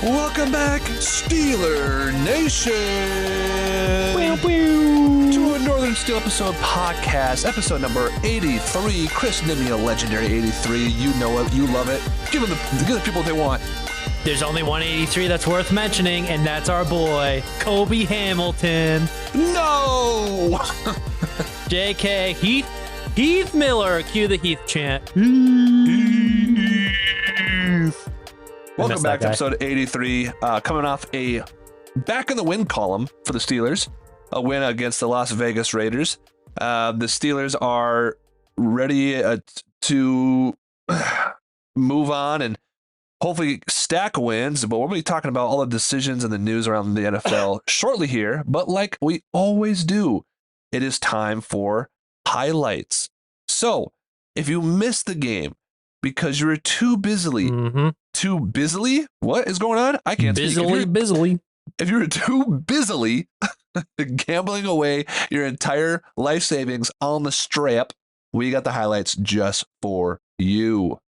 Welcome back, Steeler Nation, to a Northern Steel Episode podcast, episode number 83. Chris Nimia, legendary 83. You know it, you love it. Give the people what they want. There's only 183 that's worth mentioning, and that's our boy, Kobe Hamilton. No! JK, Heath Miller. Cue the Heath chant. Welcome back to episode 83. Coming off a back in the win column for the Steelers, a win against the Las Vegas Raiders. The Steelers are ready to move on and hopefully stack wins, but we'll be talking about all the decisions and the news around the NFL shortly here. But like we always do, it is time for highlights. So if you missed the game because you were too busily, what is going on? I can't speak. Busily. If you were too busily gambling away your entire life savings on the strap, we got the highlights just for you.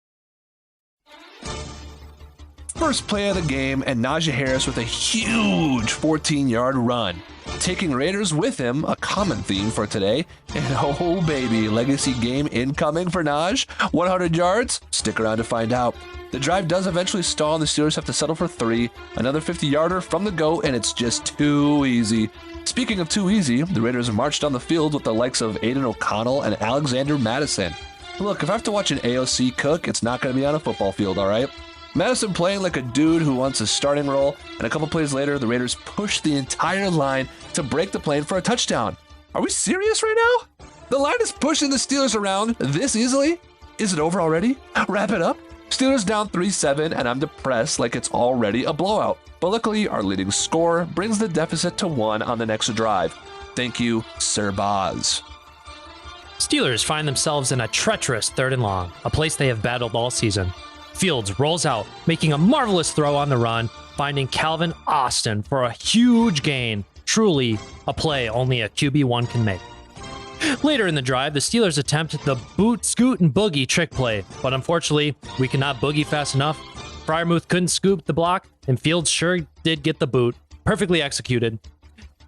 First play of the game, and Najee Harris with a huge 14-yard run, taking Raiders with him, a common theme for today. And oh baby, legacy game incoming for Naj. 100 yards? Stick around to find out. The drive does eventually stall, and the Steelers have to settle for 3. Another 50-yarder from the go, and it's just too easy. Speaking of too easy, the Raiders marched down the field with the likes of Aiden O'Connell and Alexander Madison. Look, if I have to watch an AOC cook, it's not going to be on a football field, all right? Madison playing like a dude who wants a starting role, and a couple plays later, the Raiders pushed the entire line to break the plane for a touchdown. Are we serious right now? The line is pushing the Steelers around this easily? Is it over already? Wrap it up? Steelers down 3-7, and I'm depressed like it's already a blowout. But luckily, our leading score brings the deficit to 1 on the next drive. Thank you, Sir Boz. Steelers find themselves in a treacherous 3rd and long, a place they have battled all season. Fields rolls out, making a marvelous throw on the run, finding Calvin Austin for a huge gain. Truly a play only a QB1 can make. Later in the drive, the Steelers attempt the boot, scoot, and boogie trick play, but unfortunately, we cannot boogie fast enough. Freiermuth couldn't scoop the block, and Fields sure did get the boot. Perfectly executed.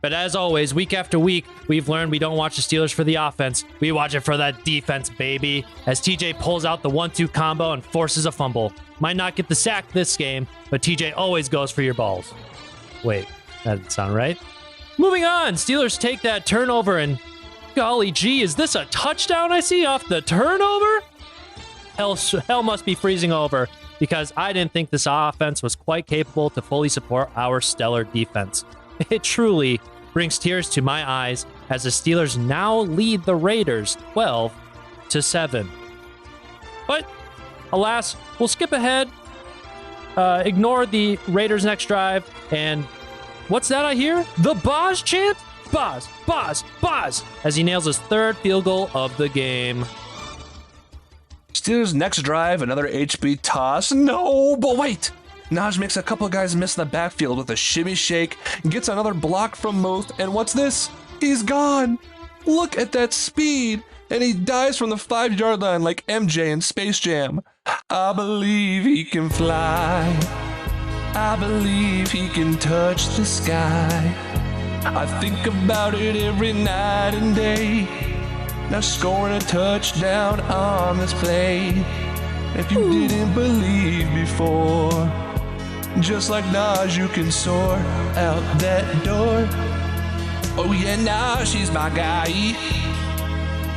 But as always, week after week, we've learned we don't watch the Steelers for the offense. We watch it for that defense, baby. As TJ pulls out the 1-2 combo and forces a fumble. Might not get the sack this game, but TJ always goes for your balls. Wait, that didn't sound right. Moving on, Steelers take that turnover and golly gee, is this a touchdown I see off the turnover? Hell must be freezing over because I didn't think this offense was quite capable to fully support our stellar defense. It truly brings tears to my eyes as the Steelers now lead the Raiders 12-7. But alas, we'll skip ahead, ignore the Raiders' next drive, and what's that I hear? The Boz chant? Boz, Boz, Boz, as he nails his 3rd field goal of the game. Steelers' next drive, another HB toss. No, but wait! Naj makes a couple of guys miss in the backfield with a shimmy shake, gets another block from Muth, and what's this? He's gone! Look at that speed! And he dives from the 5-yard line like MJ in Space Jam. I believe he can fly. I believe he can touch the sky. I think about it every night and day. Now scoring a touchdown on this play. If you didn't believe before, just like Naj, you can soar out that door. Oh yeah, now she's my guy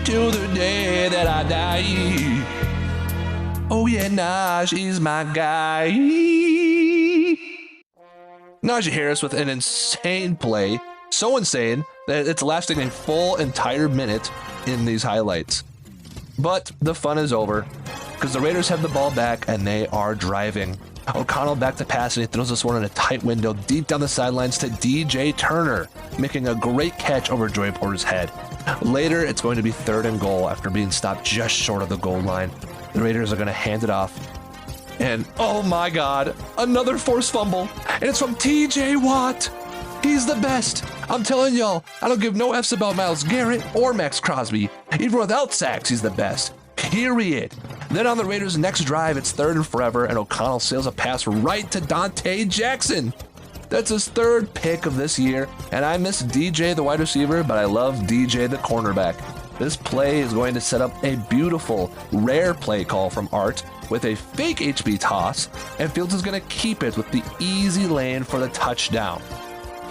till the day that I die. Oh yeah, Naj is my guy. Najee Harris with an insane play, so insane that it's lasting a full entire minute in these highlights. But the fun is over because the Raiders have the ball back and they are driving. O'Connell back to pass, and he throws this one in a tight window deep down the sidelines to DJ Turner, making a great catch over Joey Porter's head. Later, it's going to be 3rd and goal after being stopped just short of the goal line. The Raiders are going to hand it off. And oh my God, another forced fumble, and it's from TJ Watt. He's the best. I'm telling y'all, I don't give no F's about Myles Garrett or Max Crosby. Even without sacks, he's the best. Period. Then on the Raiders' next drive, it's 3rd and forever, and O'Connell sails a pass right to Dante Jackson. That's his 3rd pick of this year, and I miss DJ, the wide receiver, but I love DJ, the cornerback. This play is going to set up a beautiful, rare play call from Art with a fake HB toss, and Fields is going to keep it with the easy lane for the touchdown.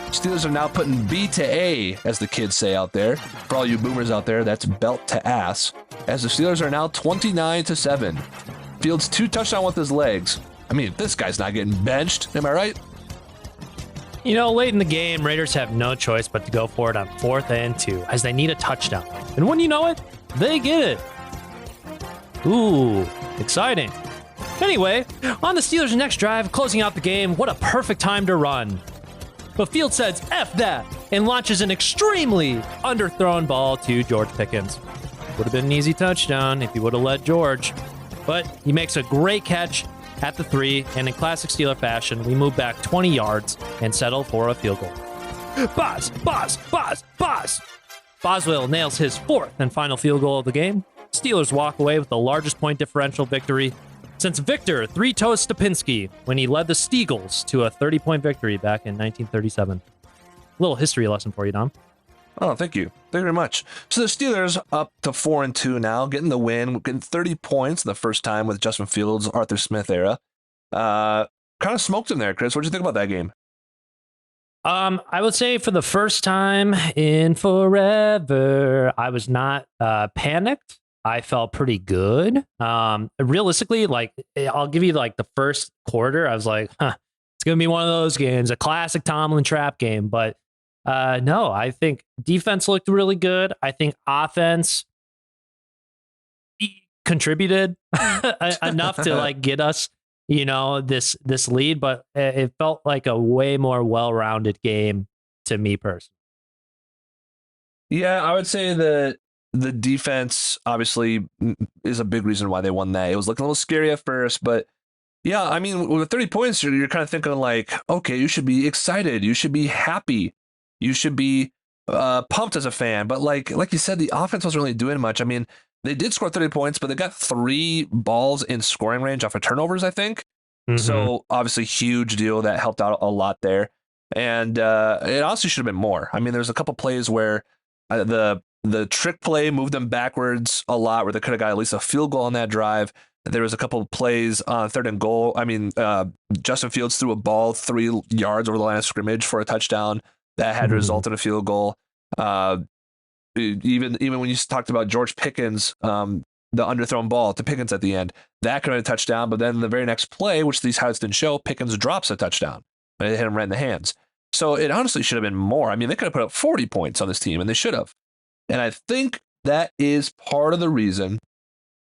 Steelers are now putting B to A, as the kids say out there. For all you boomers out there, that's belt to ass. As the Steelers are now 29-7. Fields 2 touchdowns with his legs. I mean, this guy's not getting benched. Am I right? You know, late in the game, Raiders have no choice but to go for it on 4th and 2, as they need a touchdown. And when you know it, they get it. Ooh, exciting. Anyway, on the Steelers' next drive, closing out the game, what a perfect time to run. But Fields says, F that, and launches an extremely underthrown ball to George Pickens. Would have been an easy touchdown if he would have let George. But he makes a great catch at the 3, and in classic Steeler fashion, we move back 20 yards and settle for a field goal. Boz! Boswell nails his 4th and final field goal of the game. Steelers walk away with the largest point differential victory since Victor Three Toes Stupinski when he led the Steagles to a 30-point victory back in 1937. Little history lesson for you, Dom. Oh, thank you. Thank you very much. So the Steelers up to 4-2 now, getting the win, getting 30 points the first time with Justin Fields, Arthur Smith era. Kind of smoked him there, Chris. What did you think about that game? I would say for the first time in forever, I was not panicked. I felt pretty good. Realistically, like, I'll give you like the first quarter. I was like, it's going to be one of those games, a classic Tomlin trap game. But no, I think defense looked really good. I think offense contributed enough to like get us, you know, this lead. But it felt like a way more well-rounded game to me personally. Yeah, I would say that the defense obviously is a big reason why they won that. It was looking a little scary at first, but yeah, I mean, with 30 points, you're kind of thinking like, okay, you should be excited. You should be happy. You should be pumped as a fan. But like you said, the offense wasn't really doing much. I mean, they did score 30 points, but they got 3 balls in scoring range off of turnovers, I think. Mm-hmm. So obviously huge deal that helped out a lot there. And it honestly should have been more. I mean, there's a couple plays where the trick play moved them backwards a lot, where they could have got at least a field goal on that drive. There was a couple of plays on 3rd and goal. I mean, Justin Fields threw a ball 3 yards over the line of scrimmage for a touchdown that had resulted in a field goal. Even when you talked about George Pickens, the underthrown ball to Pickens at the end, that could have been a touchdown. But then the very next play, which these highlights didn't show, Pickens drops a touchdown. And it hit him right in the hands. So it honestly should have been more. I mean, they could have put up 40 points on this team, and they should have. And I think that is part of the reason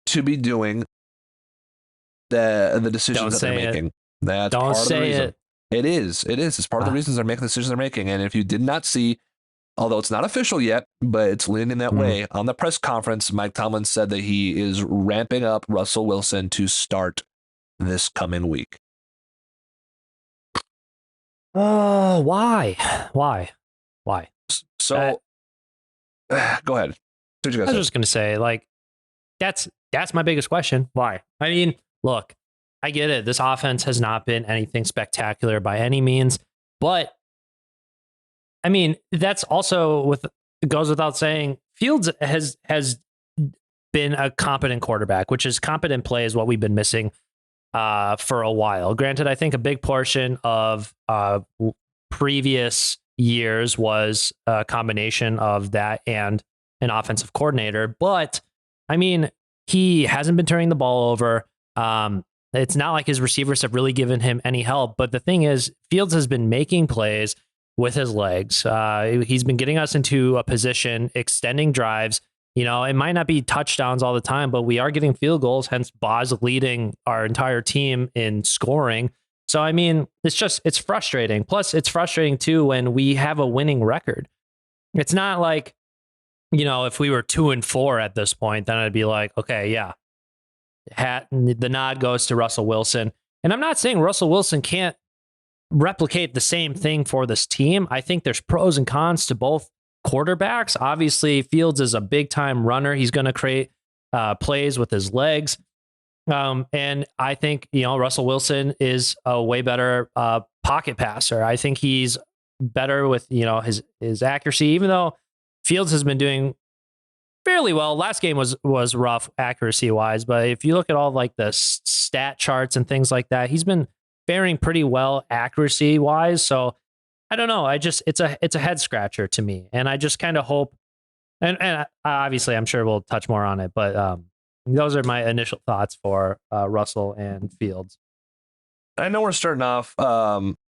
to be doing the decisions that they're making. That's part of the reason. It is. It's part of the reasons they're making the decisions they're making. And if you did not see, although it's not official yet, but it's leaning that way, on the press conference, Mike Tomlin said that he is ramping up Russell Wilson to start this coming week. Why? So, go ahead. What you guys I was just going to say, like, that's my biggest question. Why? I mean, look, I get it. This offense has not been anything spectacular by any means, but I mean, that's also goes without saying. Fields has been a competent quarterback, which is competent play is what we've been missing for a while. Granted, I think a big portion of previous years was a combination of that and an offensive coordinator. But I mean, he hasn't been turning the ball over. It's not like his receivers have really given him any help. But the thing is, Fields has been making plays with his legs. He's been getting us into a position, extending drives. You know, it might not be touchdowns all the time, but we are getting field goals, hence Boz leading our entire team in scoring. So, I mean, it's frustrating. Plus, it's frustrating, too, when we have a winning record. It's not like, you know, if we were 2-4 at this point, then I'd be like, okay, yeah, the nod goes to Russell Wilson. And I'm not saying Russell Wilson can't replicate the same thing for this team. I think there's pros and cons to both quarterbacks. Obviously, Fields is a big time runner. He's going to create plays with his legs. And I think, Russell Wilson is a way better pocket passer. I think he's better with, his accuracy, even though Fields has been doing fairly well. Last game was rough accuracy wise, but if you look at all like the stat charts and things like that, he's been faring pretty well accuracy wise. So I don't know. It's a head scratcher to me, and I just kind of hope. And obviously, I'm sure we'll touch more on it, but those are my initial thoughts for Russell and Fields. I know we're starting off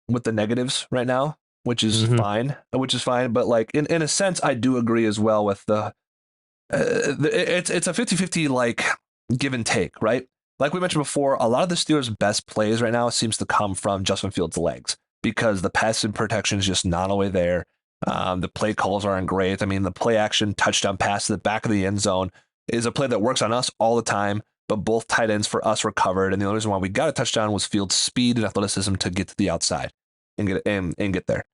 with the negatives right now, which is fine. But like in a sense, I do agree as well with it's a 50-50 like give and take, right? Like we mentioned before, a lot of the Steelers' best plays right now seems to come from Justin Fields' legs because the passing protection is just not all the way there. The play calls aren't great. I mean, the play action touchdown pass to the back of the end zone is a play that works on us all the time, but both tight ends for us were covered. And the only reason why we got a touchdown was Fields' speed and athleticism to get to the outside and get there.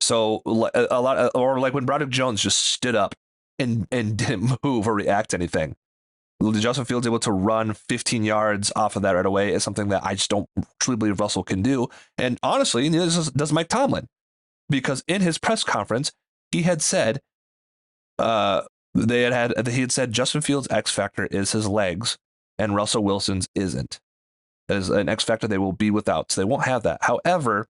So a lot, or like when Broderick Jones just stood up and didn't move or react to anything. Justin Fields able to run 15 yards off of that right away is something that I just don't truly believe Russell can do. And honestly, neither does Mike Tomlin, because in his press conference, he had said, he had said Justin Fields' X factor is his legs and Russell Wilson's isn't. As an X factor they will be without, so they won't have that. However,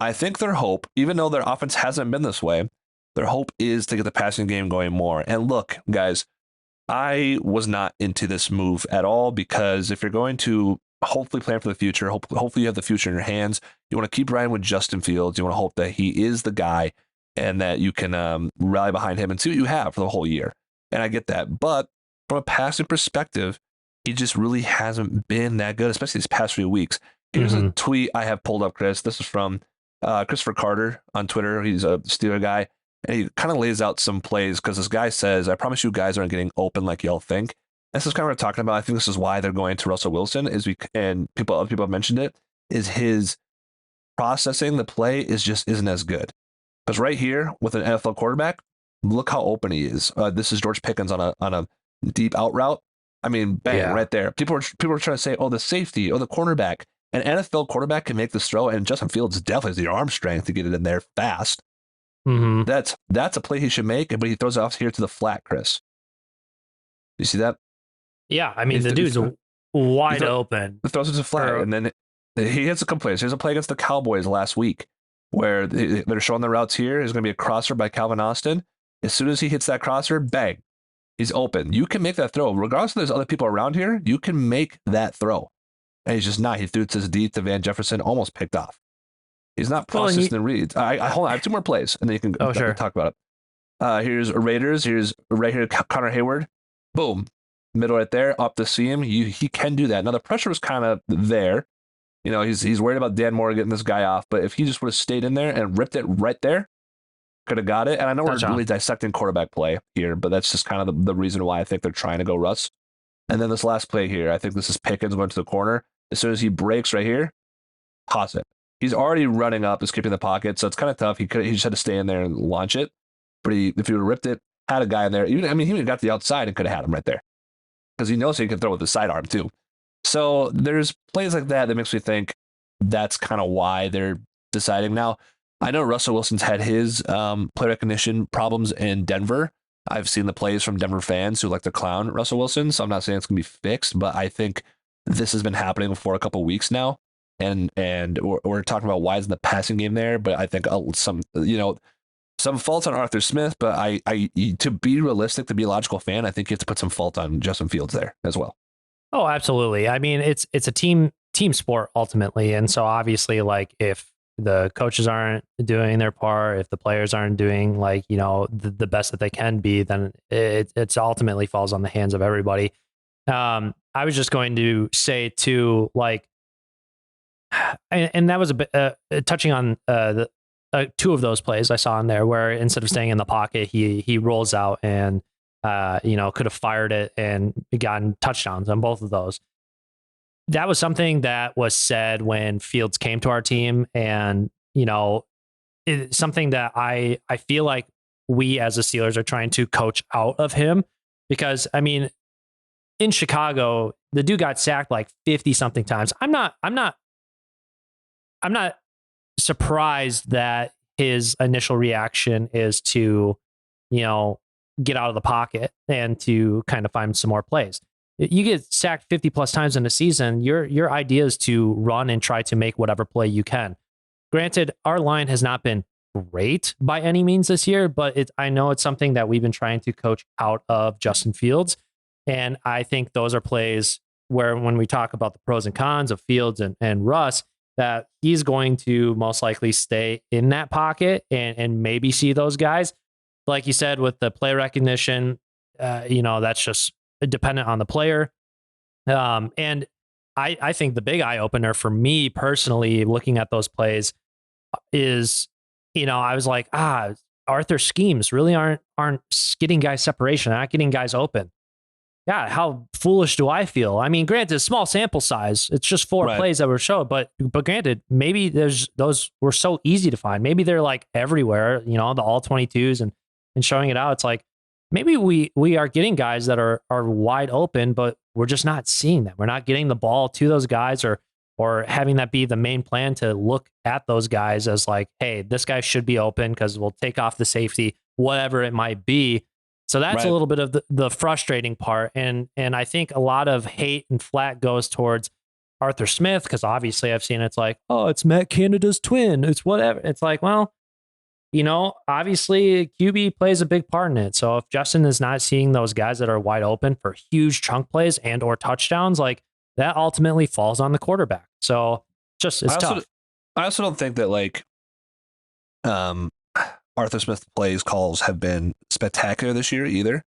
I think their hope, even though their offense hasn't been this way, their hope is to get the passing game going more. And look, guys, I was not into this move at all, because if you're going to hopefully plan for the future, hopefully you have the future in your hands, you want to keep riding with Justin Fields. You want to hope that he is the guy and that you can rally behind him and see what you have for the whole year. And I get that. But from a passing perspective, he just really hasn't been that good, especially these past few weeks. Here's a tweet I have pulled up, Chris. This is from Christopher Carter on Twitter. He's a Steeler guy. And he kind of lays out some plays, because this guy says, I promise you guys aren't getting open like y'all think. This is kind of what we're talking about. I think this is why they're going to Russell Wilson, other people have mentioned it, is his processing the play isn't as good. Because right here with an NFL quarterback, look how open he is. This is George Pickens on a deep out route. I mean, bang, right there. People are trying to say, oh, the safety, oh, the cornerback. An NFL quarterback can make this throw, and Justin Fields definitely has the arm strength to get it in there fast. That's a play he should make, but he throws it off here to the flat, Chris. You see that? Yeah, I mean, the dude's wide open. He throws it to the flat, and then he hits a couple plays. Here's a play against the Cowboys last week where they're showing the routes here. There's going to be a crosser by Calvin Austin. As soon as he hits that crosser, bang, he's open. You can make that throw. Regardless if there's other people around here, you can make that throw. And he's just not. He threw it to his deep to Van Jefferson, almost picked off. He's not processing the reads. Hold on. I have two more plays, and then you can talk about it. Here's Raiders. Here's right here, Connor Hayward. Boom. Middle right there, up the seam. He can do that. Now, the pressure was kind of there. He's worried about Dan Moore getting this guy off, but if he just would have stayed in there and ripped it right there, could have got it. And I know we're really dissecting quarterback play here, but that's just kind of the reason why I think they're trying to go Russ. And then this last play here, I think this is Pickens going to the corner. As soon as he breaks right here, toss it. He's already running up, escaping the pocket, so it's kind of tough. He just had to stay in there and launch it. But if he would have ripped it, had a guy in there, he would have got to the outside and could have had him right there, because he knows he can throw with the sidearm too. So there's plays like that makes me think that's kind of why they're deciding. Now, I know Russell Wilson's had his play recognition problems in Denver. I've seen the plays from Denver fans who like to clown Russell Wilson, so I'm not saying it's going to be fixed, but I think this has been happening for a couple of weeks now. And we're talking about why isn't the passing game there, but I think some faults on Arthur Smith, but I to be realistic, to be a logical fan, I think you have to put some fault on Justin Fields there as well. Oh, absolutely. I mean, it's a team sport ultimately, and so obviously, like, if the coaches aren't doing their part, if the players aren't doing the best that they can be, then it's ultimately falls on the hands of everybody. I was just going to say too, like. And that was a bit touching on the two of those plays I saw in there, where instead of staying in the pocket, he rolls out and could have fired it and gotten touchdowns on both of those. That was something that was said when Fields came to our team, and it's something that I feel like we as the Steelers are trying to coach out of him, because I mean, in Chicago, the dude got sacked like 50 something times. I'm not surprised that his initial reaction is to, get out of the pocket and to kind of find some more plays. You get sacked 50 plus times in a season, your idea is to run and try to make whatever play you can. Granted, our line has not been great by any means this year, but I know it's something that we've been trying to coach out of Justin Fields. And I think those are plays where when we talk about the pros and cons of Fields and Russ, that he's going to most likely stay in that pocket and maybe see those guys. Like you said, with the play recognition, that's just dependent on the player. And I think the big eye opener for me personally, looking at those plays, is, I was like, Arthur schemes really aren't getting guys separation, not getting guys open. Yeah, how foolish do I feel? I mean, granted, small sample size. It's just 4 plays that were shown, but granted, maybe those were so easy to find. Maybe they're like everywhere, the all 22s and showing it out. It's like maybe we are getting guys that are wide open, but we're just not seeing them. We're not getting the ball to those guys or having that be the main plan to look at those guys as like, hey, this guy should be open because we'll take off the safety, whatever it might be. So that's a little bit of the frustrating part. And I think a lot of hate and flack goes towards Arthur Smith, because obviously I've seen it's like, oh, it's Matt Canada's twin. It's whatever. It's like, well, obviously QB plays a big part in it. So if Justin is not seeing those guys that are wide open for huge chunk plays and or touchdowns, like that ultimately falls on the quarterback. So it's tough. I also don't think that Arthur Smith plays calls have been spectacular this year either.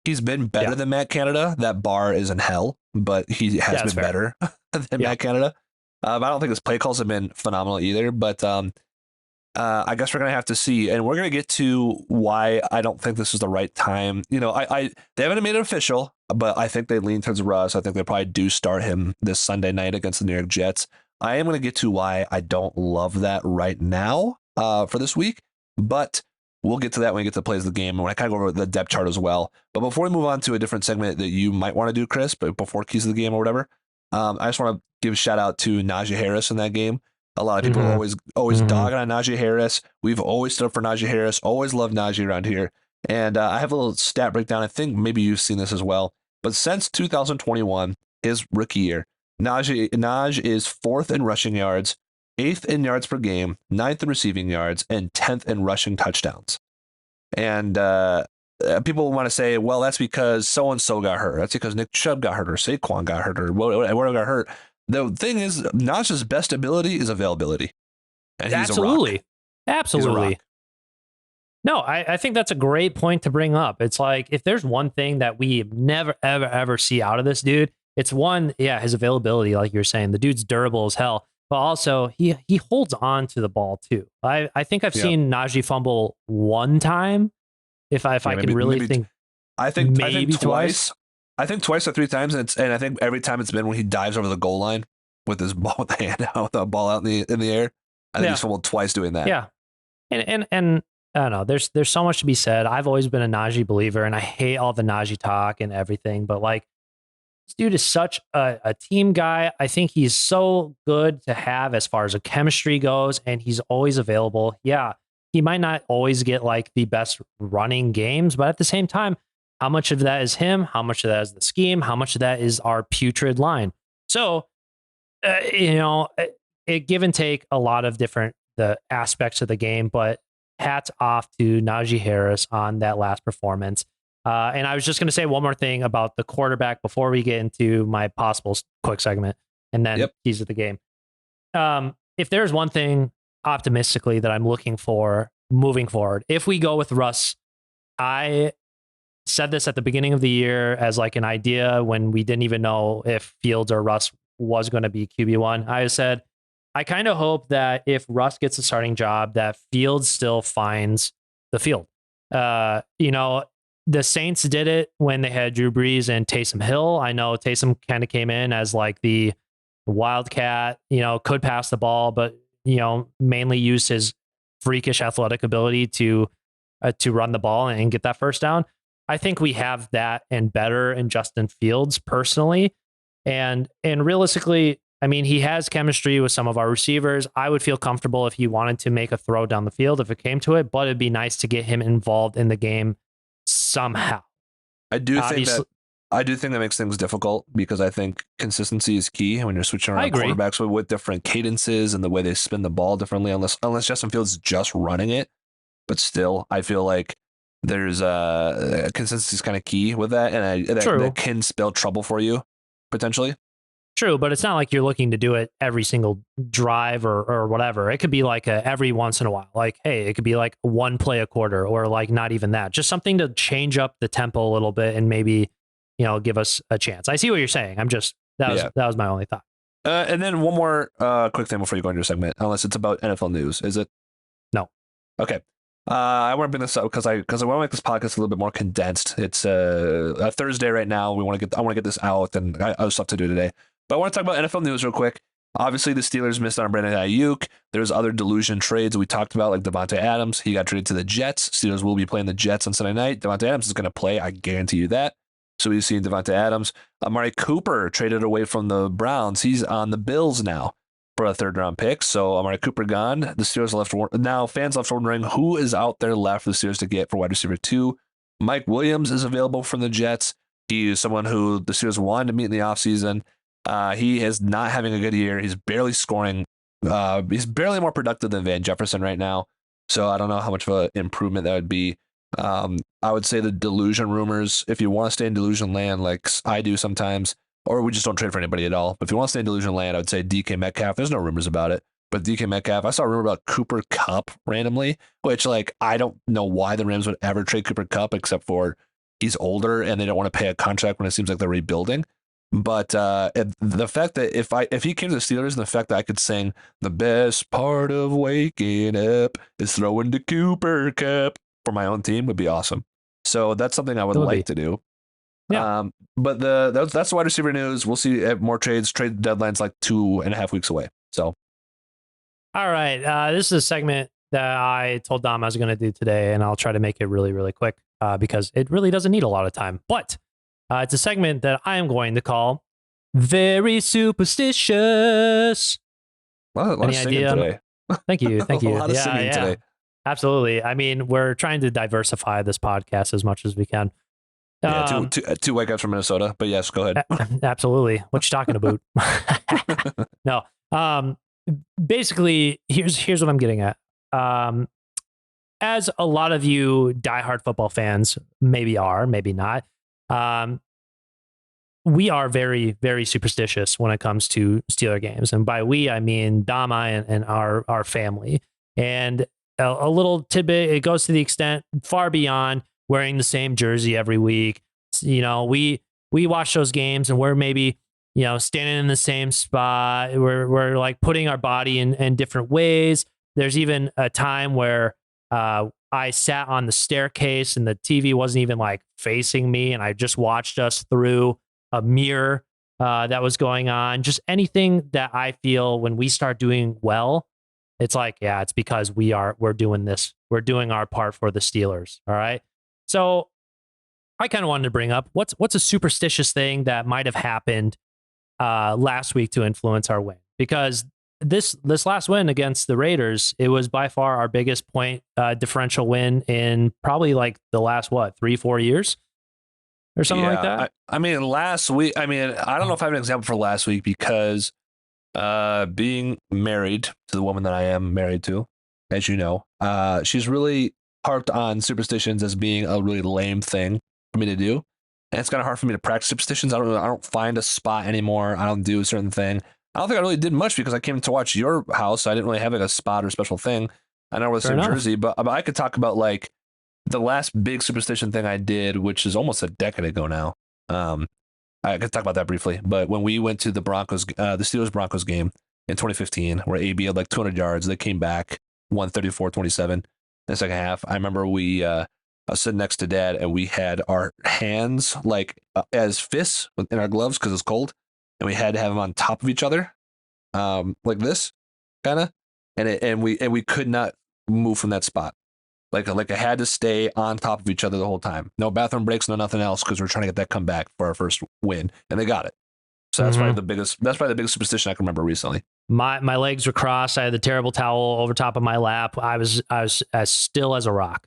He's been better than Matt Canada. That bar is in hell, but he has been better than Matt Canada. I don't think his play calls have been phenomenal either, but I guess we're going to have to see, and we're going to get to why I don't think this is the right time. They haven't made it official, but I think they lean towards Russ. I think they probably do start him this Sunday night against the New York Jets. I am going to get to why I don't love that right now for this week, but we'll get to that when we get to the plays of the game, and when I kind of go over the depth chart as well. But before we move on to a different segment that you might want to do, Chris, but before keys of the game or whatever, I just want to give a shout out to Najee Harris in that game. A lot of people are always dogging on Najee Harris. We've always stood up for Najee Harris, always loved Najee around here. And I have a little stat breakdown. I think maybe you've seen this as well. But since 2021, his rookie year, Najee is 4th in rushing yards, 8th in yards per game, 9th in receiving yards, and 10th in rushing touchdowns. And people want to say, well, that's because so-and-so got hurt. That's because Nick Chubb got hurt or Saquon got hurt or whatever got hurt. The thing is, Najee's best ability is availability. And Absolutely. Absolutely. No, I think that's a great point to bring up. It's like, if there's one thing that we never, ever, ever see out of this dude, it's his availability, like you're saying. The dude's durable as hell, but also he holds on to the ball too. I think I've seen Najee fumble one time, if I can really think. I think twice. I think twice or 3 times, and I think every time it's been when he dives over the goal line with his ball with the hand out, with the ball out in the air. I think he's fumbled twice doing that. Yeah, and I don't know. There's so much to be said. I've always been a Najee believer, and I hate all the Najee talk and everything. But like, this dude is such a team guy. I think he's so good to have as far as a chemistry goes, and he's always available. Yeah, he might not always get like the best running games, but at the same time, how much of that is him? How much of that is the scheme? How much of that is our putrid line? So, it give and take a lot of the aspects of the game, but hats off to Najee Harris on that last performance. And I was just going to say one more thing about the quarterback before we get into my possible quick segment and then keys of the game. If there's one thing optimistically that I'm looking for moving forward, if we go with Russ, I said this at the beginning of the year as like an idea when we didn't even know if Fields or Russ was going to be QB1. I said, I kind of hope that if Russ gets a starting job, that Fields still finds the field. The Saints did it when they had Drew Brees and Taysom Hill. I know Taysom kind of came in as like the wildcat, could pass the ball, but, mainly used his freakish athletic ability to run the ball and get that first down. I think we have that and better in Justin Fields personally. And realistically, I mean, he has chemistry with some of our receivers. I would feel comfortable if he wanted to make a throw down the field if it came to it, but it'd be nice to get him involved in the game somehow. I do think that makes things difficult because I think consistency is key when you're switching around quarterbacks with different cadences and the way they spin the ball differently. Unless Justin Fields is just running it, but still, I feel like there's consistency is kind of key with that, and that can spell trouble for you potentially. True, but it's not like you're looking to do it every single drive or whatever. It could be like every once in a while. Like, hey, it could be like one play a quarter or like not even that. Just something to change up the tempo a little bit and maybe, give us a chance. I see what you're saying. That was my only thought. And then one more quick thing before you go into your segment, unless it's about NFL news. Is it? No. Okay. I want to bring this up because I want to make this podcast a little bit more condensed. It's a Thursday right now. I want to get this out, and I have stuff to do today. But I want to talk about NFL news real quick. Obviously, the Steelers missed on Brandon Ayuk. There's other delusion trades we talked about, like Davante Adams. He got traded to the Jets. Steelers will be playing the Jets on Sunday night. Davante Adams is going to play. I guarantee you that. So we've seen Davante Adams. Amari Cooper traded away from the Browns. He's on the Bills now for a third-round pick. So Amari Cooper gone. The Steelers left. Now fans left wondering who is out there left for the Steelers to get for wide receiver 2. Mike Williams is available from the Jets. He is someone who the Steelers wanted to meet in the offseason. He is not having a good year. He's barely scoring. He's barely more productive than Van Jefferson right now. So I don't know how much of an improvement that would be. I would say the delusion rumors, if you want to stay in delusion land like I do sometimes, or we just don't trade for anybody at all. But if you want to stay in delusion land, I would say DK Metcalf. There's no rumors about it. But DK Metcalf, I saw a rumor about Cooper Kupp randomly, which I don't know why the Rams would ever trade Cooper Kupp except for he's older and they don't want to pay a contract when it seems like they're rebuilding. But the fact that if he came to the Steelers and the fact that I could sing the best part of waking up is throwing the Cooper Kupp for my own team would be awesome. So that's something I would like to do. Yeah. But that's the wide receiver news. We'll see more trades. Trade deadline's like 2.5 weeks away. So. All right. This is a segment that I told Dom I was going to do today, and I'll try to make it really, really quick because it really doesn't need a lot of time. But it's a segment that I am going to call Very Superstitious. A lot of singing today. Thank you. Thank you. A lot of singing today. Absolutely. I mean, we're trying to diversify this podcast as much as we can. Yeah, two white guys from Minnesota, but yes, go ahead. Absolutely. What you talking about? No. Basically, here's what I'm getting at. As a lot of you diehard football fans maybe are, maybe not, we are very, very superstitious when it comes to Steeler games. And by we, I mean Dama and our family. And a little tidbit, it goes to the extent far beyond wearing the same jersey every week. We watch those games and we're maybe, standing in the same spot. We're like putting our body in different ways. There's even a time where I sat on the staircase and the TV wasn't even like facing me, and I just watched us through a mirror that was going on. Just anything that I feel when we start doing well, it's like, yeah, it's because we're doing this. We're doing our part for the Steelers. All right. So I kind of wanted to bring up what's a superstitious thing that might have happened last week to influence our win, because this last win against the Raiders, it was by far our biggest point differential win in probably like the last 3-4 years or something like that. I mean, last week, I don't know if I have an example for last week because being married to the woman that I am married to, as you know, she's really harped on superstitions as being a really lame thing for me to do. And it's kind of hard for me to practice superstitions. I don't find a spot anymore. I don't do a certain thing. I don't think I really did much because I came to watch your house. So I didn't really have like a spot or a special thing. I know we're the same jersey, but I could talk about like the last big superstition thing I did, which is almost a decade ago now. I could talk about that briefly, but when we went to the Steelers Broncos game in 2015, where AB had like 200 yards, they came back 134-27 in the second half. I remember I was sitting next to Dad, and we had our hands like as fists in our gloves because it's cold, and we had to have them on top of each other, like this, kind of, and we could not move from that spot. Like it had to stay on top of each other the whole time. No bathroom breaks, no nothing else, because we're trying to get that comeback for our first win, and they got it. So that's probably the biggest. That's probably the biggest superstition I can remember recently. My legs were crossed. I had the terrible towel over top of my lap. I was as still as a rock.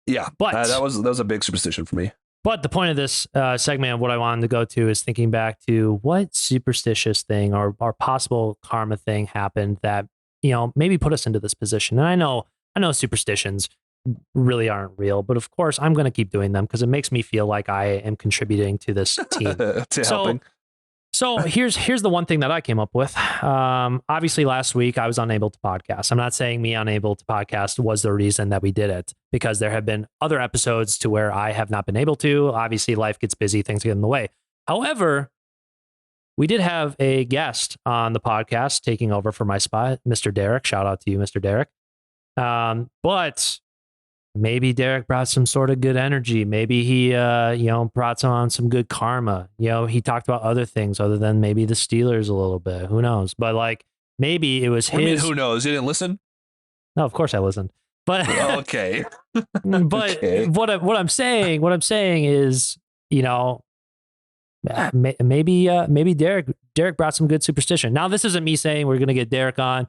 Yeah, but that was a big superstition for me. But the point of this segment, of what I wanted to go to, is thinking back to what superstitious thing or possible karma thing happened that, maybe put us into this position. And I know superstitions really aren't real, but of course I'm going to keep doing them because it makes me feel like I am contributing to this team. Helping. So here's the one thing that I came up with. Obviously, last week I was unable to podcast. I'm not saying me unable to podcast was the reason that we did it, because there have been other episodes to where I have not been able to. Obviously, life gets busy, things get in the way. However, we did have a guest on the podcast taking over for my spot, Mr. Derek. Shout out to you, Mr. Derek. But maybe Derek brought some sort of good energy. Maybe he, brought some good karma. He talked about other things other than maybe the Steelers a little bit. Who knows? But maybe it was his. I mean, who knows? You didn't listen? No, of course I listened. But okay. But okay. what I'm saying is, maybe Derek brought some good superstition. Now, this isn't me saying we're going to get Derek on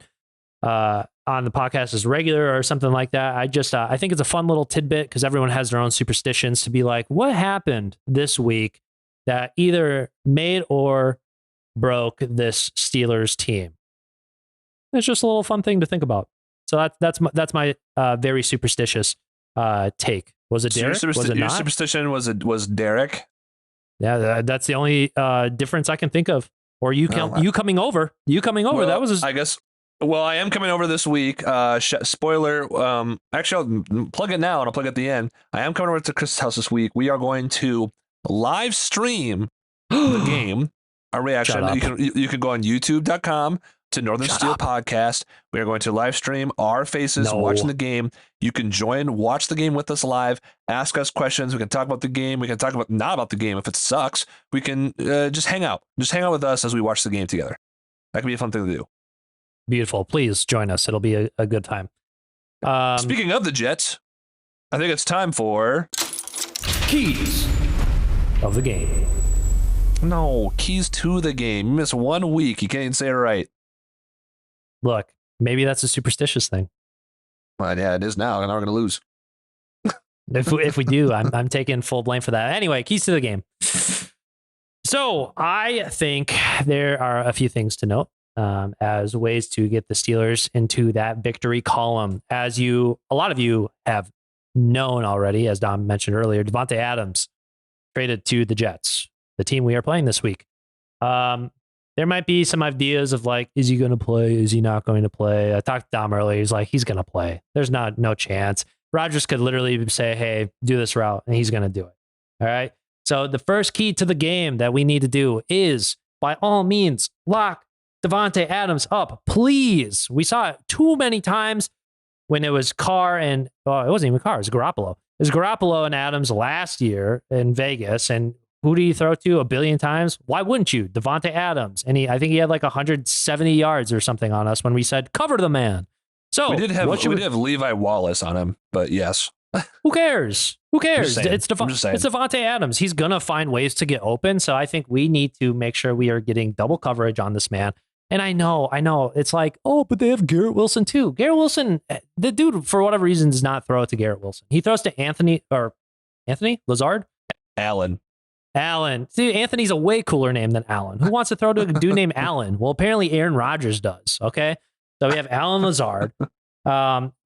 the podcast as regular or something like that. I think it's a fun little tidbit because everyone has their own superstitions to be like, what happened this week that either made or broke this Steelers team? It's just a little fun thing to think about. So that's my very superstitious take. Was it Derek? Was it your not? Superstition was Derek? Yeah, that's the only difference I can think of. Or you coming over. Well, that was I guess. Well, I am coming over this week. Spoiler. Actually, I'll plug it now and I'll plug it at the end. I am coming over to Chris's house this week. We are going to live stream the game. Our reaction. You can go on YouTube.com to Northern Steel Podcast. We are going to live stream our faces watching the game. You can watch the game with us live, ask us questions. We can talk about the game. We can talk about not about the game if it sucks. We can just hang out. Just hang out with us as we watch the game together. That could be a fun thing to do. Beautiful. Please join us. It'll be a good time. Speaking of the Jets, I think it's time for keys of the game. No, keys to the game. You miss 1 week. You can't even say it right. Look, maybe that's a superstitious thing. Well, yeah, it is now, and now we're going to lose. If we do, I'm taking full blame for that. Anyway, keys to the game. So I think there are a few things to note as ways to get the Steelers into that victory column. As a lot of you have known already, as Dom mentioned earlier, Davante Adams traded to the Jets, the team we are playing this week. There might be some ideas of is he going to play? Is he not going to play? I talked to Dom earlier. He's like, he's going to play. There's no chance. Rodgers could literally say, hey, do this route, and he's going to do it. All right. So the first key to the game that we need to do is, by all means, lock Davante Adams up, please. We saw it too many times when it was Carr and, it wasn't even Carr, it was Garoppolo. It was Garoppolo and Adams last year in Vegas, and who do you throw to a billion times? Why wouldn't you? Davante Adams. And I think he had 170 yards or something on us when we said, cover the man. So we did have Levi Wallace on him, but yes. Who cares? It's Davante Adams. He's going to find ways to get open. So I think we need to make sure we are getting double coverage on this man. And I know. It's but they have Garrett Wilson too. Garrett Wilson, the dude, for whatever reason, does not throw it to Garrett Wilson. He throws to Anthony Lazard? Allen. See, Anthony's a way cooler name than Allen. Who wants to throw to a dude named Allen? Well, apparently Aaron Rodgers does. Okay. So we have Allen Lazard.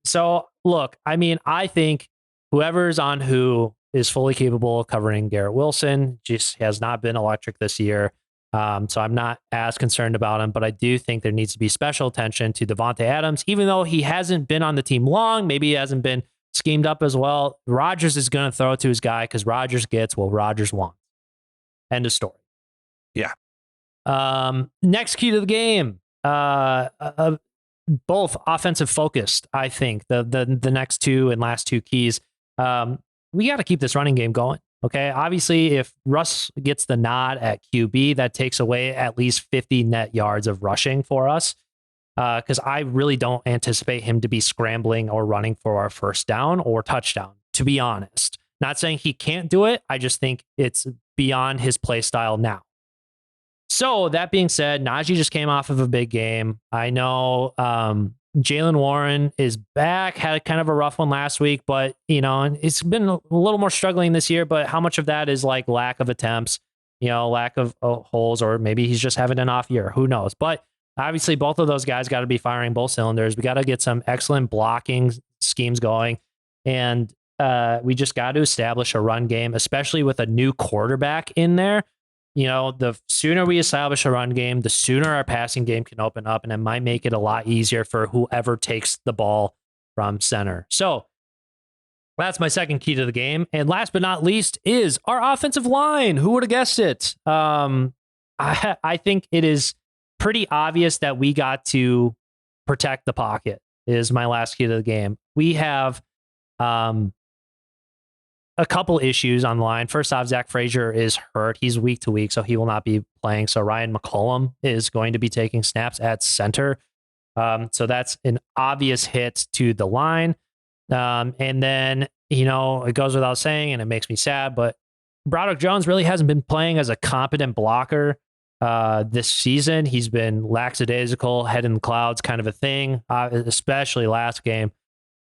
So look, I think whoever's on who is fully capable of covering Garrett Wilson just has not been electric this year. So I'm not as concerned about him, but I do think there needs to be special attention to Davante Adams, even though he hasn't been on the team long. Maybe he hasn't been schemed up as well. Rodgers is going to throw it to his guy because Rodgers gets what Rodgers wants. End of story. Yeah. Next key to the game. Both offensive focused, I think. The next two and last two keys. We got to keep this running game going. Okay. Obviously, if Russ gets the nod at QB, that takes away at least 50 net yards of rushing for us. because I really don't anticipate him to be scrambling or running for our first down or touchdown, to be honest. Not saying he can't do it. I just think it's beyond his play style now. So that being said, Najee just came off of a big game. I know Jaylen Warren is back, had kind of a rough one last week, but it's been a little more struggling this year. But how much of that is like lack of attempts, lack of holes, or maybe he's just having an off year? Who knows? But obviously, both of those guys got to be firing both cylinders. We got to get some excellent blocking schemes going, and we just got to establish a run game, especially with a new quarterback in there. The sooner we establish a run game, the sooner our passing game can open up, and it might make it a lot easier for whoever takes the ball from center. So that's my second key to the game. And last but not least is our offensive line. Who would have guessed it? I think it is pretty obvious that we got to protect the pocket is my last key to the game. We have a couple issues on the line. First off, Zach Frazier is hurt. He's week to week, so he will not be playing. So Ryan McCollum is going to be taking snaps at center. So that's an obvious hit to the line. And then, it goes without saying, and it makes me sad, but Broderick Jones really hasn't been playing as a competent blocker this season. He's been lackadaisical, head in the clouds kind of a thing, especially last game.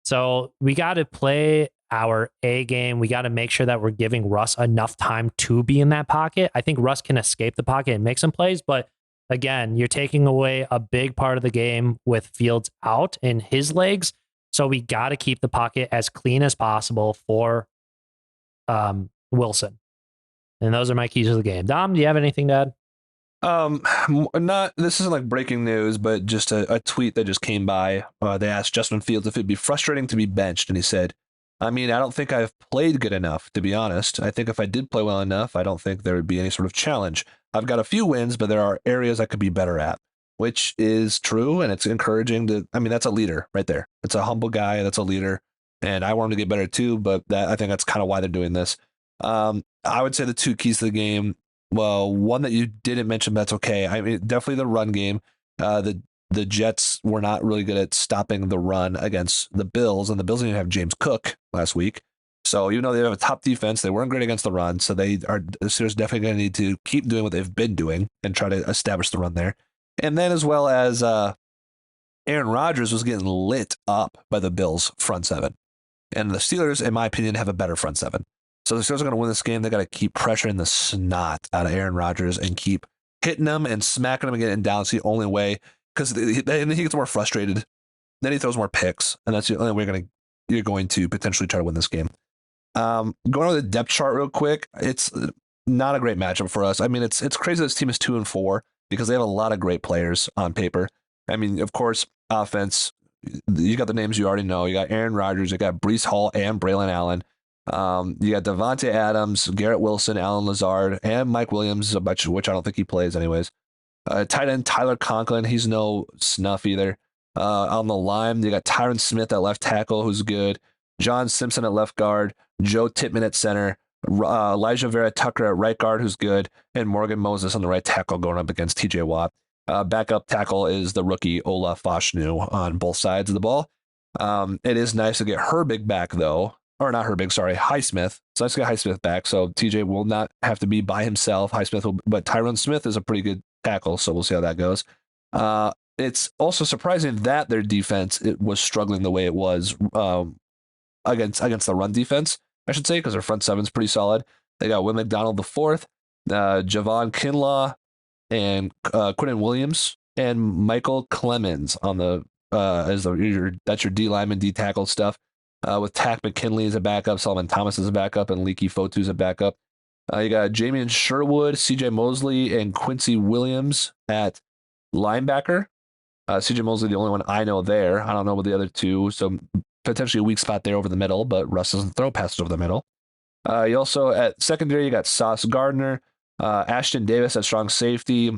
So we got to play our A game. We got to make sure that we're giving Russ enough time to be in that pocket. I think Russ can escape the pocket and make some plays, but again, you're taking away a big part of the game with Fields out in his legs. So we got to keep the pocket as clean as possible for Wilson. And those are my keys to the game. Dom, do you have anything to add? This isn't like breaking news, but just a tweet that just came by. They asked Justin Fields if it'd be frustrating to be benched, and he said, I don't think I've played good enough, to be honest. I think if I did play well enough, I don't think there would be any sort of challenge. I've got a few wins, but there are areas I could be better at, which is true, and it's encouraging that's a leader right there. It's a humble guy, that's a leader, and I want him to get better too, but I think that's kind of why they're doing this. I would say the two keys to the game, well, one that you didn't mention, but that's okay. Definitely the run game. The Jets were not really good at stopping the run against the Bills, and the Bills didn't have James Cook last week. So even though they have a top defense, they weren't great against the run. So the Steelers definitely going to need to keep doing what they've been doing and try to establish the run there. And then as well as Aaron Rodgers was getting lit up by the Bills front seven. And the Steelers, in my opinion, have a better front seven. So the Steelers are going to win this game. They got to keep pressuring the snot out of Aaron Rodgers and keep hitting them and smacking them and getting down. It's the only way, because then he gets more frustrated. Then he throws more picks, and that's the only way you're going to potentially try to win this game. Going on the depth chart real quick, it's not a great matchup for us. It's crazy this team is 2-4 because they have a lot of great players on paper. Of course, offense, you got the names you already know. You got Aaron Rodgers, you got Breece Hall and Braylon Allen. You got Devontae Adams, Garrett Wilson, Alan Lazard, and Mike Williams, which I don't think he plays anyways. Tight end Tyler Conklin, he's no snuff either. On the line, you got Tyron Smith at left tackle, who's good. John Simpson at left guard, Joe Tippmann at center, Elijah Vera Tucker at right guard, who's good, and Morgan Moses on the right tackle going up against TJ Watt. Backup tackle is the rookie Ola Fashanu on both sides of the ball. It is nice to get Herbig back, though. Or not Herbig, sorry, Highsmith. So let's get Highsmith back. So TJ will not have to be by himself. But Tyron Smith is a pretty good tackle, so we'll see how that goes. It's also surprising that their defense was struggling the way it was against the run defense, I should say, because their front seven's pretty solid. They got Will McDonald IV, Javon Kinlaw, and Quinton Williams, and Michael Clemens on the that's your D lineman, D tackle stuff. With Tack McKinley as a backup, Solomon Thomas as a backup, and Leaky Fotu as a backup. You got Jamian Sherwood, CJ Mosley, and Quincy Williams at linebacker. CJ Mosley, the only one I know there. I don't know about the other two, so potentially a weak spot there over the middle, but Russ doesn't throw passes over the middle. You also, at secondary, you got Sauce Gardner, Ashton Davis at strong safety,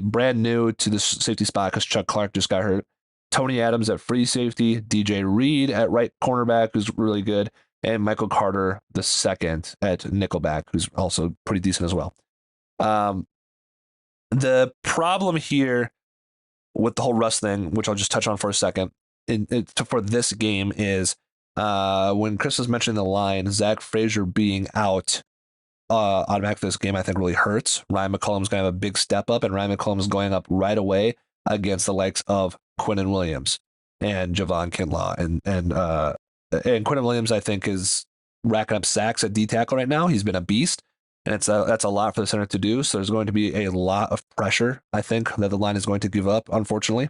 brand new to this safety spot because Chuck Clark just got hurt. Tony Adams at free safety, DJ Reed at right cornerback, who's really good, and Michael Carter the second at nickelback, who's also pretty decent as well. The problem here with the whole Russ thing, which I'll just touch on for a second, for this game is when Chris was mentioning the line, Zach Frazier being out automatic for this game, I think really hurts. Ryan McCollum's going to have a big step up, and Ryan McCollum is going up right away against the likes of Quinnen Williams and Javon Kinlaw. And Quinnen Williams, I think, is racking up sacks at D tackle right now. He's been a beast, and that's a lot for the center to do. So there's going to be a lot of pressure, I think, that the line is going to give up, unfortunately.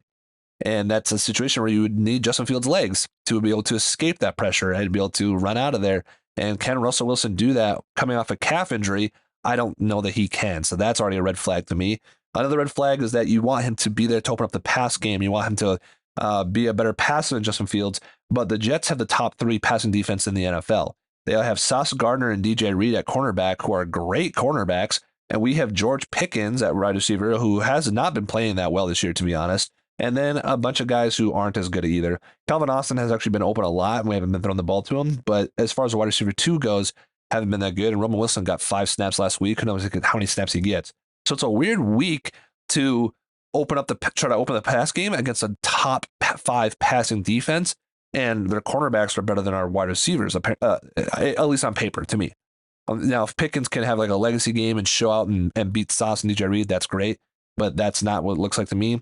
And that's a situation where you would need Justin Fields' legs to be able to escape that pressure and be able to run out of there. And can Russell Wilson do that coming off a calf injury? I don't know that he can. So that's already a red flag to me. Another red flag is that you want him to be there to open up the pass game. You want him to be a better passer than Justin Fields. But the Jets have the top 3 passing defense in the NFL. They have Sauce Gardner and DJ Reed at cornerback, who are great cornerbacks. And we have George Pickens at wide receiver, who has not been playing that well this year, to be honest. And then a bunch of guys who aren't as good either. Calvin Austin has actually been open a lot, and we haven't been throwing the ball to him. But as far as the wide receiver 2 goes, haven't been that good. And Roman Wilson got 5 snaps last week. Who knows how many snaps he gets? So it's a weird week to try to open the pass game against a top 5 passing defense, and their cornerbacks are better than our wide receivers, at least on paper, to me. Now, if Pickens can have like a legacy game and show out and beat Sauce and DJ Reed, that's great. But that's not what it looks like to me.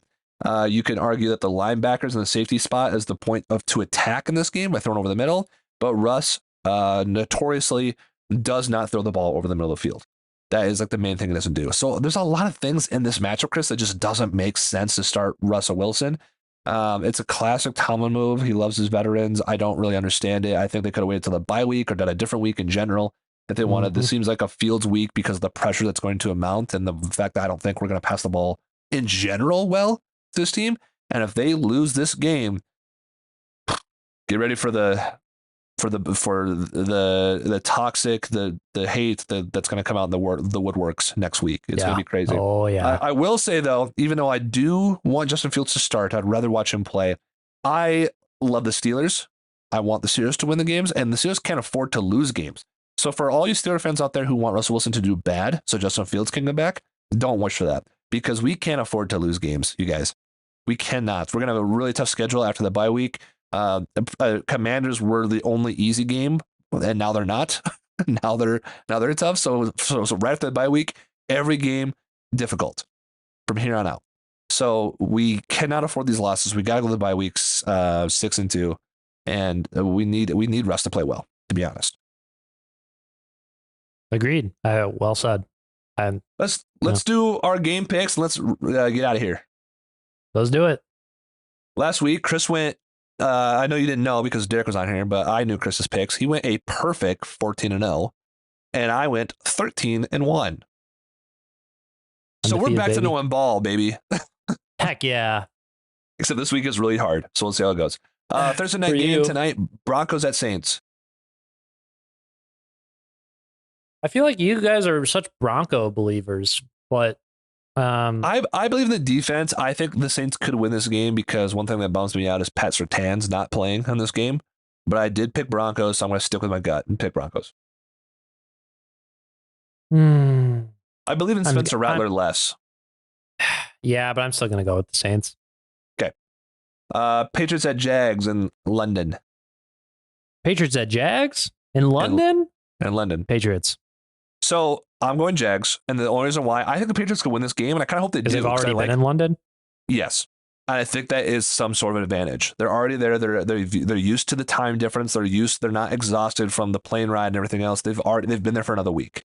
You can argue that the linebackers in the safety spot is the point to attack in this game by throwing over the middle, but Russ notoriously does not throw the ball over the middle of the field. That is like the main thing he doesn't do. So there's a lot of things in this matchup, Chris, that just doesn't make sense to start Russell Wilson. It's a classic Tomlin move. He loves his veterans. I don't really understand it. I think they could have waited till the bye week or done a different week in general if they wanted. This seems like a Fields week because of the pressure that's going to amount and the fact that I don't think we're going to pass the ball in general well to this team. And if they lose this game, get ready for the toxic, the hate that's going to come out in the woodworks next week. It's going to be crazy. Oh yeah. I will say though, even though I do want Justin Fields to start, I'd rather watch him play. I love the Steelers. I want the Steelers to win the games, and the Steelers can't afford to lose games. So for all you Steelers fans out there who want Russell Wilson to do bad, so Justin Fields can come back, don't wish for that, because we can't afford to lose games, you guys. We cannot. We're going to have a really tough schedule after the bye week. Commanders were the only easy game, and now they're not. now they're tough. So right after the bye week, every game difficult from here on out. So we cannot afford these losses. We got to go to the bye weeks 6-2, and we need Russ to play well, to be honest. Agreed. Well said. Let's do our game picks. Let's get out of here. Let's do it. Last week, Chris went. I know you didn't know because Derek was on here, but I knew Chris's picks. He went a perfect 14-0, and I went 13-1. So we're back to knowing ball, baby. Heck yeah. Except this week is really hard, so we'll see how it goes. Thursday night game tonight, Broncos at Saints. I feel like you guys are such Bronco believers, but I believe in the defense. I think the Saints could win this game because one thing that bums me out is Pat Surtain's not playing in this game. But I did pick Broncos, so I'm going to stick with my gut and pick Broncos. I believe in Spencer Rattler less. Yeah, but I'm still going to go with the Saints. Okay. Patriots at Jags in London. Patriots at Jags in London? In London. Patriots. So I'm going Jags, and the only reason why I think the Patriots could win this game, and I kind of hope they do. They've already been in London? Yes. And I think that is some sort of an advantage. They're already there. They're used to the time difference. They're not exhausted from the plane ride and everything else. They've been there for another week.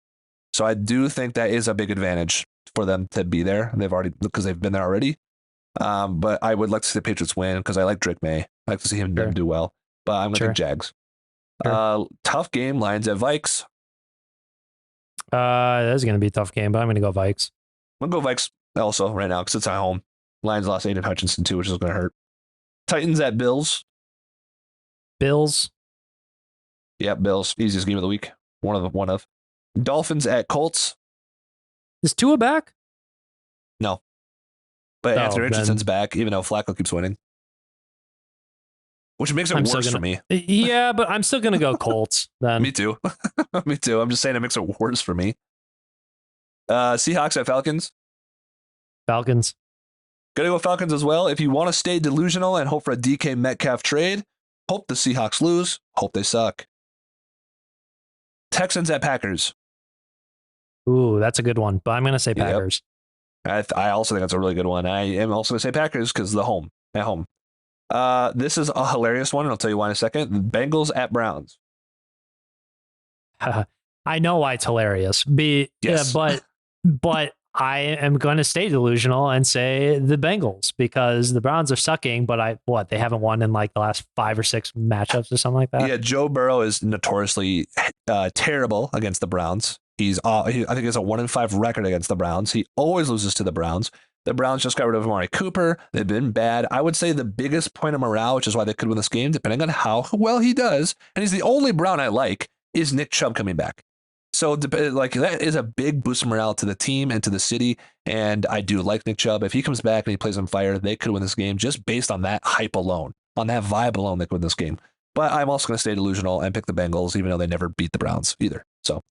So I do think that is a big advantage for them to be there. Because they've been there already. But I would like to see the Patriots win because I like Drake May. I like to see him do well. But I'm going to pick Jags. Sure. Tough game. Lions at Vikes. That's going to be a tough game, but I'm going to go Vikes. I'm going to go Vikes also right now because it's at home. Lions lost Aiden Hutchinson too, which is going to hurt. Titans at Bills. Bills. Yeah, Bills. Easiest game of the week. One of. Dolphins at Colts. Is Tua back? No. But Anthony Richardson's back, even though Flacco keeps winning. Which makes it worse for me. Yeah, but I'm still going to go Colts then. Me too. Me too. I'm just saying it makes it worse for me. Seahawks at Falcons. Falcons. Gonna go Falcons as well. If you want to stay delusional and hope for a DK Metcalf trade, hope the Seahawks lose, hope they suck. Texans at Packers. Ooh, that's a good one. But I'm going to say Yep. Packers. I also think that's a really good one. I am also going to say Packers because at home. This is a hilarious one, and I'll tell you why in a second. Bengals at Browns. I know why it's hilarious. Yes. But I am going to stay delusional and say the Bengals because the Browns are sucking. But they haven't won in like the last 5 or 6 matchups or something like that. Yeah, Joe Burrow is notoriously terrible against the Browns. I think he has a 1-5 record against the Browns. He always loses to the Browns. The Browns just got rid of Amari Cooper. They've been bad. I would say the biggest point of morale, which is why they could win this game, depending on how well he does, and he's the only Brown I like, is Nick Chubb coming back. So that is a big boost of morale to the team and to the city. And I do like Nick Chubb. If he comes back and he plays on fire, they could win this game just based on that hype alone, on that vibe alone. They could win this game. But I'm also going to stay delusional and pick the Bengals, even though they never beat the Browns either. So,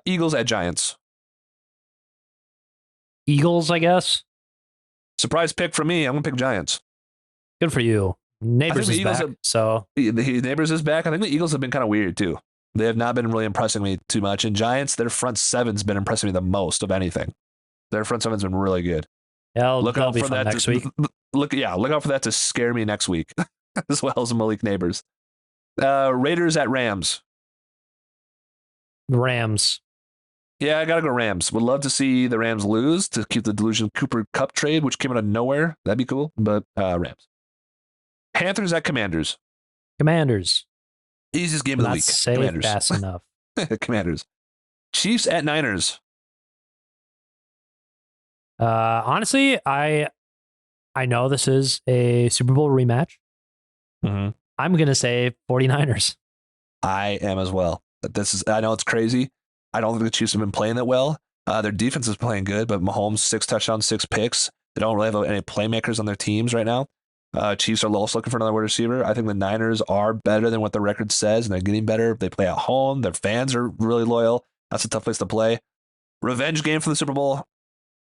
Eagles at Giants. Eagles, I guess. Surprise pick for me. I'm going to pick Giants. Good for you. Neighbors is back. Neighbors is back. I think the Eagles have been kind of weird too. They have not been really impressing me too much. And Giants, their front seven's been impressing me the most of anything. Their front seven's been really good. Yeah, look out for that next week. Look out for that to scare me next week, as well as Malik Neighbors. Raiders at Rams. Rams. Yeah, I gotta go Rams. Would love to see the Rams lose to keep the Delusion Cooper Cup trade, which came out of nowhere. That'd be cool. But Rams. Panthers at Commanders. Commanders. Easiest game of the week. Say Commanders. Fast enough. Commanders. Chiefs at Niners. Honestly, I know this is a Super Bowl rematch. Mm-hmm. I'm gonna say 49ers. I am as well. I know it's crazy. I don't think the Chiefs have been playing that well. Their defense is playing good, but Mahomes 6 touchdowns, 6 picks. They don't really have any playmakers on their teams right now. Chiefs are also looking for another wide receiver. I think the Niners are better than what the record says, and they're getting better. They play at home. Their fans are really loyal. That's a tough place to play. Revenge game for the Super Bowl.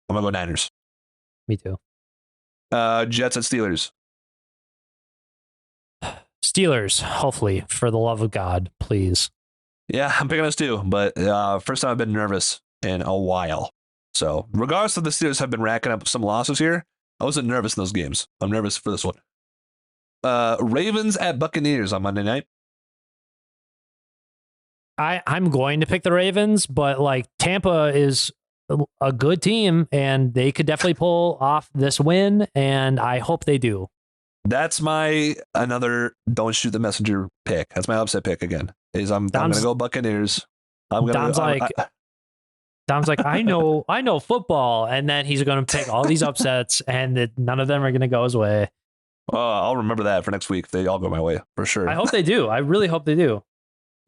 I'm going to go Niners. Me too. Jets at Steelers. Steelers, hopefully, for the love of God, please. Yeah, I'm picking us too, but first time I've been nervous in a while. So regardless of the Steelers have been racking up some losses here, I wasn't nervous in those games. I'm nervous for this one. Ravens at Buccaneers on Monday night. I'm going to pick the Ravens, but like Tampa is a good team and they could definitely pull off this win, and I hope they do. That's my another don't shoot the messenger pick. That's my upset pick again. I'm going to go Buccaneers. Dom's like, I know football, and then he's going to pick all these upsets, and none of them are going to go his way. I'll remember that for next week. They all go my way for sure. I hope they do. I really hope they do.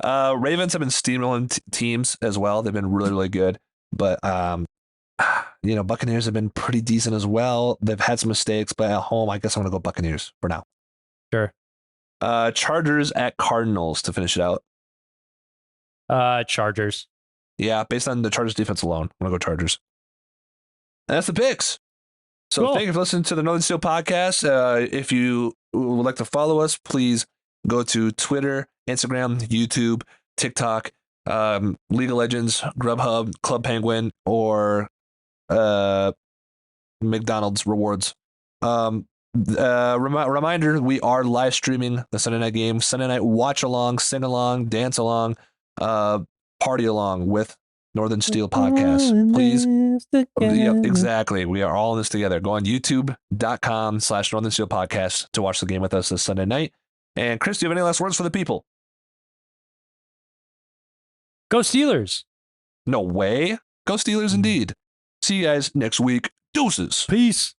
Ravens have been steamrolling teams as well. They've been really, really good. But, Buccaneers have been pretty decent as well. They've had some mistakes, but at home, I guess I'm going to go Buccaneers for now. Sure. Chargers at Cardinals to finish it out. Chargers. Yeah, based on the Chargers defense alone, I'm going to go Chargers. And that's the picks. So Thank you for listening to the Northern Steel podcast. If you would like to follow us, please go to Twitter, Instagram, YouTube, TikTok, League of Legends, Grubhub, Club Penguin, or McDonald's rewards. Reminder, we are live streaming the Sunday night game. Sunday night watch along, sing along, dance along, party along with Northern Steel podcast. Please. Yeah, exactly. We are all in this together. Go on youtube.com/Northern Steel podcast to watch the game with us this Sunday night. And Chris, do you have any last words for the people? Go Steelers. No way. Go Steelers indeed. See you guys next week. Deuces. Peace.